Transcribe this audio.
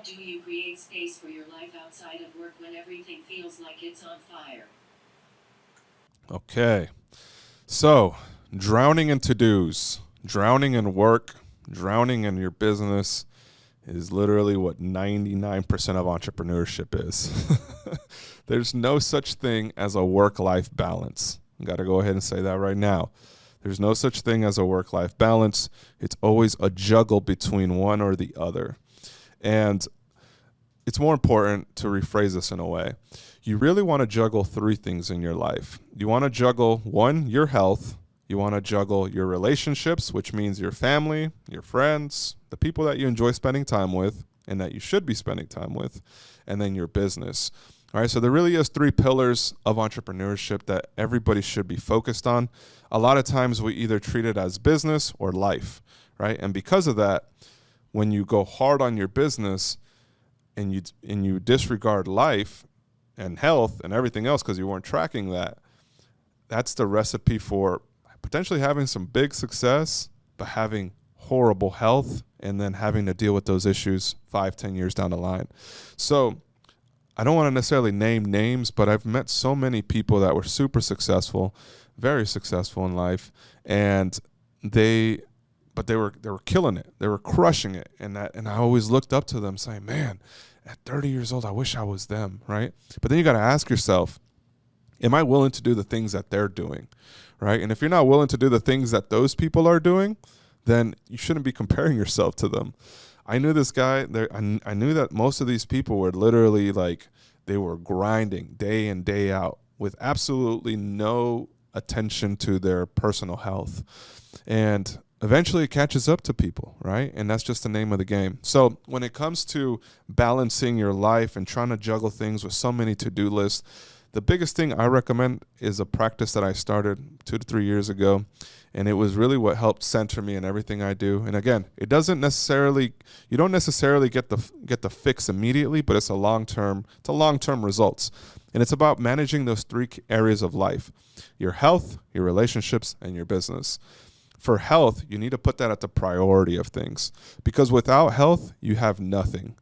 do you create space for your life outside of work when everything feels like it's on fire? Okay. So, drowning in to-dos, drowning in work, drowning in your business is literally what 99% of entrepreneurship is. There's no such thing as a work-life balance. I got to go ahead and say that right now. There's no such thing as a work-life balance. It's always a juggle between one or the other. And it's more important to rephrase this in a way. You really want to juggle three things in your life. You want to juggle, one, your health. You want to juggle your relationships, which means your family, your friends, the people that you enjoy spending time with and that you should be spending time with, and then your business. All right, so there really is three pillars of entrepreneurship that everybody should be focused on. A lot of times we either treat it as business or life, right? And because of that, when you go hard on your business and you disregard life and health and everything else because you weren't tracking that, that's the recipe for potentially having some big success, but having horrible health and then having to deal with those issues 5-10 years down the line. So I don't want to necessarily name names, but I've met so many people that were super successful, very successful in life, and they were killing it. They were crushing it. And I always looked up to them saying, man, at 30 years old, I wish I was them, right? But then you got to ask yourself, am I willing to do the things that they're doing, right? And if you're not willing to do the things that those people are doing, then you shouldn't be comparing yourself to them. I knew this guy. I knew that most of these people were literally like, they were grinding day in, day out with absolutely no attention to their personal health. And eventually it catches up to people, right? And that's just the name of the game. So when it comes to balancing your life and trying to juggle things with so many to-do lists, the biggest thing I recommend is a practice that I started 2 to 3 years ago, and it was really what helped center me in everything I do. And again, you don't necessarily get the fix immediately, but it's long-term results. And it's about managing those three areas of life: your health, your relationships, and your business. For health, you need to put that at the priority of things, because without health, you have nothing.